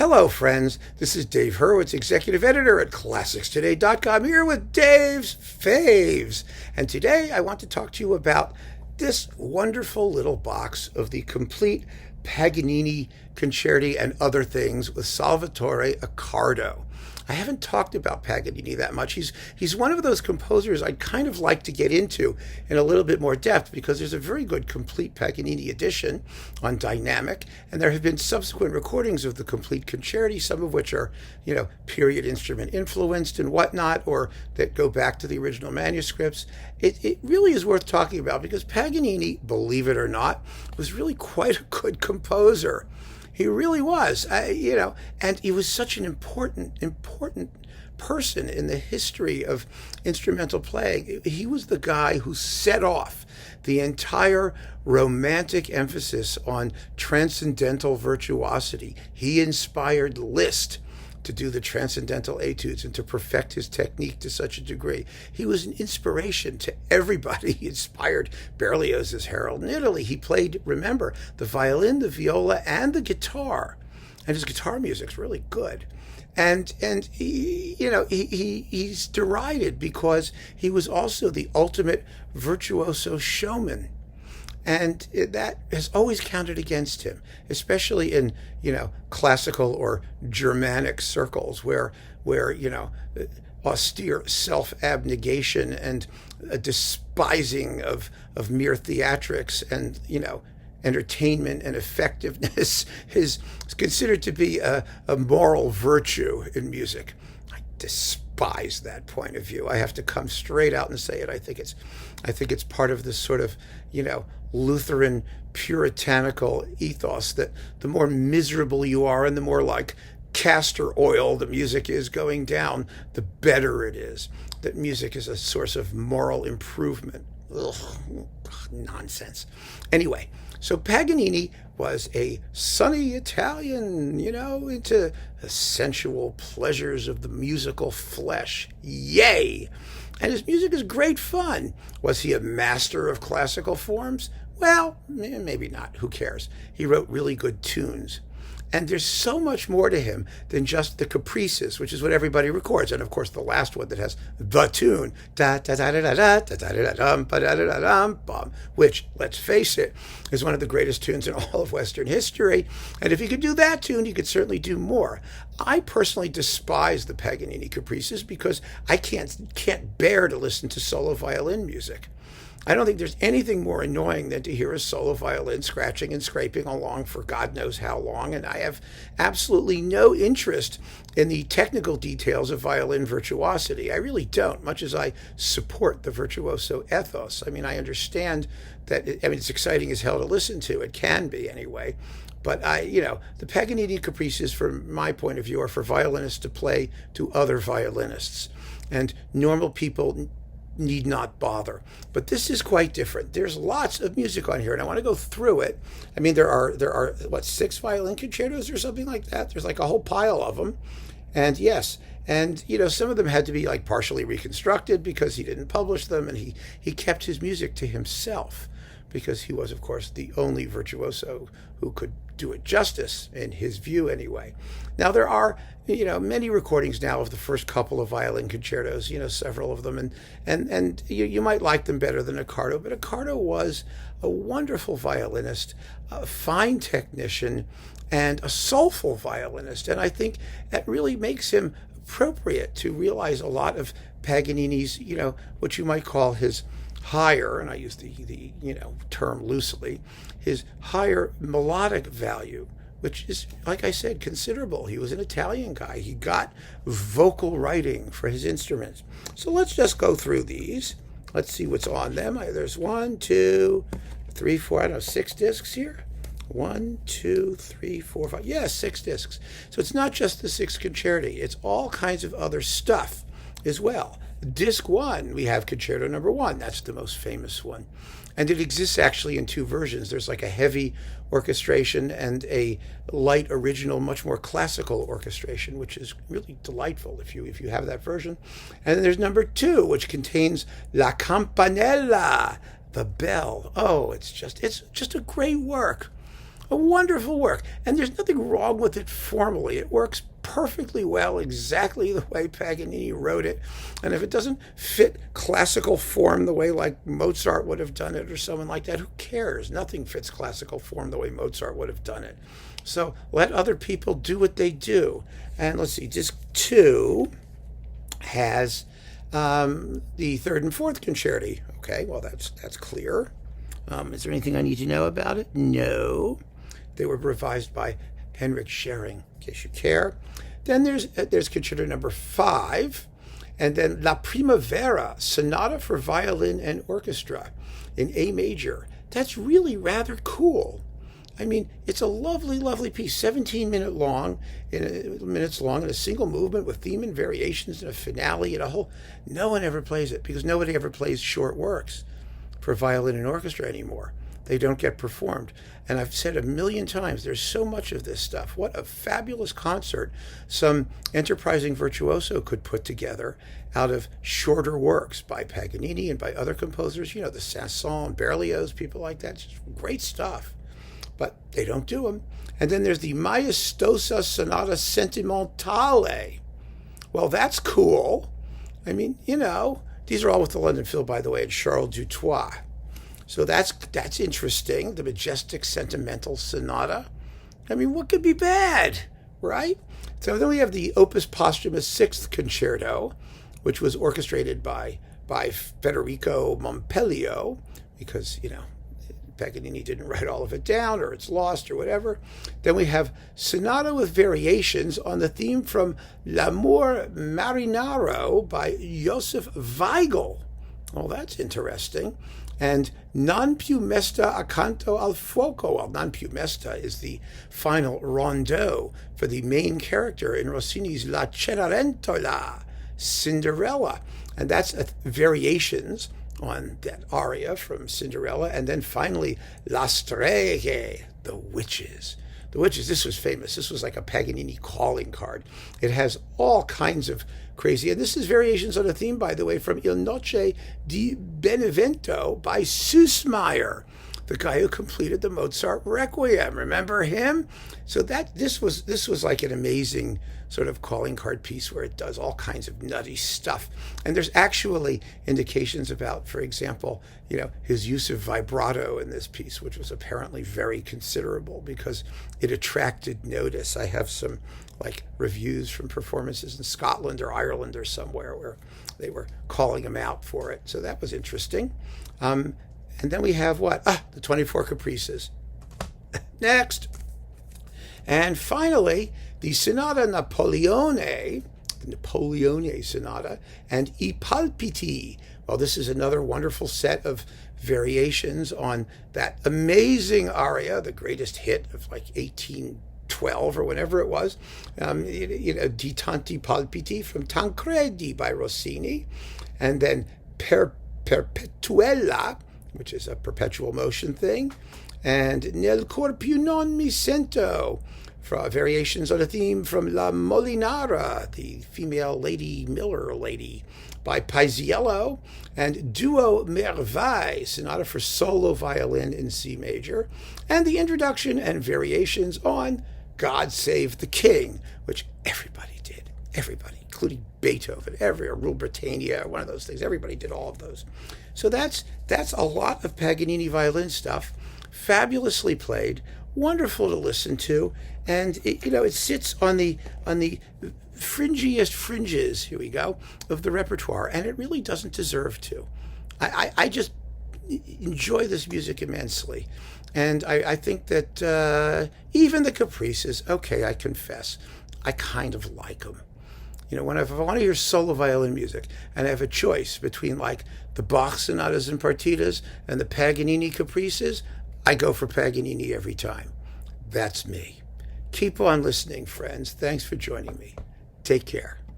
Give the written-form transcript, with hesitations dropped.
Hello, friends. This is Dave Hurwitz, executive editor at ClassicsToday.com, here with Dave's Faves. And today I want to talk to you about this wonderful little box of the complete Paganini concerti and other things with Salvatore Accardo. I haven't talked about Paganini that much. He's one of those composers I'd kind of like to get into in a little bit more depth because there's a very good complete Paganini edition on Dynamic, and there have been subsequent recordings of the complete concerti, some of which are, period instrument influenced and whatnot, or that go back to the original manuscripts. It really is worth talking about because Paganini, believe it or not, was really quite a good composer. He really was, and he was such an important person in the history of instrumental playing. He was the guy who set off the entire romantic emphasis on transcendental virtuosity. He inspired Liszt to do the transcendental etudes and to perfect his technique to such a degree. He was an inspiration to everybody. He inspired Berlioz's Harold in Italy. He played, remember, the violin, the viola, and the guitar. And his guitar music's really good. And he's derided because he was also the ultimate virtuoso showman. And that has always counted against him, especially in, classical or Germanic circles where austere self-abnegation and a despising of mere theatrics and, entertainment and effectiveness is considered to be a moral virtue in music. I despise that point of view. I have to come straight out and say it. I think it's part of this sort of, Lutheran puritanical ethos that the more miserable you are and the more like castor oil the music is going down, the better it is. That music is a source of moral improvement. Ugh, nonsense. Anyway, so Paganini was a sunny Italian, into the sensual pleasures of the musical flesh. Yay! And his music is great fun. Was he a master of classical forms? Well, maybe not. Who cares? He wrote really good tunes. And there's so much more to him than just the caprices, which is what everybody records. And of course, the last one that has the tune, da da da da da da da da da dum ba da da da dum bum, which, let's face it, is one of the greatest tunes in all of Western history. And if he could do that tune, he could certainly do more. I personally despise the Paganini caprices because I can't bear to listen to solo violin music. I don't think there's anything more annoying than to hear a solo violin scratching and scraping along for God knows how long, and I have absolutely no interest in the technical details of violin virtuosity. I really don't, much as I support the virtuoso ethos. I mean, I understand that, it's exciting as hell to listen to. It can be, anyway. But the Paganini caprices, from my point of view, are for violinists to play to other violinists. And normal people need not bother. But this is quite different. There's lots of music on here, and I want to go through it. I mean, there are 6 violin concertos or something like that? There's like a whole pile of them. And yes, and some of them had to be like partially reconstructed because he didn't publish them, and he kept his music to himself because he was, of course, the only virtuoso who could do it justice, in his view anyway. Now, there are, many recordings now of the first couple of violin concertos, several of them, and you might like them better than Accardo, but Accardo was a wonderful violinist, a fine technician, and a soulful violinist, and I think that really makes him appropriate to realize a lot of Paganini's, what you might call his higher, and I use the term loosely, his higher melodic value, which is, like I said, considerable. He was an Italian guy. He got vocal writing for his instruments. So let's just go through these. Let's see what's on them. There's 1, 2, 3, 4, 6 discs here. 1, 2, 3, 4, 5. Yes, 6 discs. So it's not just the 6 concerti. It's all kinds of other stuff as well. Disc 1, we have Concerto Number 1. That's the most famous one. And it exists actually in 2 versions. There's like a heavy orchestration and a light original, much more classical orchestration, which is really delightful if you have that version. And then there's number 2, which contains La Campanella, the bell. Oh, it's just a great work. a wonderful work. And there's nothing wrong with it formally. It works perfectly well, exactly the way Paganini wrote it. And if it doesn't fit classical form the way like Mozart would have done it or someone like that, who cares? Nothing fits classical form the way Mozart would have done it. So let other people do what they do. And let's see, disc 2 has the third and fourth concerti. Okay, well, that's clear. Is there anything I need to know about it? No. They were revised by Henrik Schering, in case you care. Then there's concerto number 5, and then La Primavera, Sonata for Violin and Orchestra in A major. That's really rather cool. I mean, it's a lovely, lovely piece, 17 minutes long in a single movement with theme and variations and a finale and a whole. No one ever plays it because nobody ever plays short works for violin and orchestra anymore. They don't get performed. And I've said a million times, there's so much of this stuff. What a fabulous concert some enterprising virtuoso could put together out of shorter works by Paganini and by other composers, you know, the Saint-Saëns, Berlioz, people like that. It's just great stuff. But they don't do them. And then there's the Maestosa Sonata Sentimentale. Well, that's cool. I mean, you know, these are all with the London Phil, by the way, and Charles Dutoit. So that's interesting. The majestic sentimental sonata. I mean, what could be bad, right? So then we have the Opus Posthumous 6th Concerto, which was orchestrated by Federico Montpellier, because, you know, Paganini didn't write all of it down, or it's lost, or whatever. Then we have Sonata with Variations on the theme from L'Amor Marinaro by Joseph Weigl. Well, that's interesting. And Non più mesta accanto al fuoco. Well, Non più mesta is the final rondeau for the main character in Rossini's La Cenerentola, Cinderella. And that's variations on that aria from Cinderella. And then finally, La Streghe, the witches. The witches, this was famous. This was like a Paganini calling card. It has all kinds of crazy, and this is variations on a theme, by the way, from Il Noce di Benevento by Süssmayr, the guy who completed the Mozart Requiem. Remember him? So this was like an amazing sort of calling card piece where it does all kinds of nutty stuff. And there's actually indications about, for example, you know, his use of vibrato in this piece, which was apparently very considerable because it attracted notice. I have some like reviews from performances in Scotland or Ireland or somewhere where they were calling him out for it. So that was interesting. And then we have what? The 24 Caprices. Next. And finally, the Sonata Napoleone, the Napoleone Sonata, and I Palpiti. Well, this is another wonderful set of variations on that amazing aria, the greatest hit of like 1812 or whenever it was, you know, Di Tanti Palpiti from Tancredi by Rossini, and then Perpetuella, which is a perpetual motion thing, and Nel cor più non mi sento, variations on a theme from La Molinara, the female lady miller lady, by Paisiello, and Duo Merveille, sonata for solo violin in C major, and the introduction and variations on God Save the King, which everybody did. Everybody, including Beethoven, Rule Britannia, one of those things. Everybody did all of those. So that's a lot of Paganini violin stuff, fabulously played, wonderful to listen to, and it sits on the fringiest fringes, here we go, of the repertoire, and it really doesn't deserve to. I just enjoy this music immensely, and I think that even the Caprices, okay, I confess, I kind of like them. You know, if I want to hear solo violin music and I have a choice between like the Bach sonatas and partitas and the Paganini Caprices, I go for Paganini every time. That's me. Keep on listening, friends. Thanks for joining me. Take care.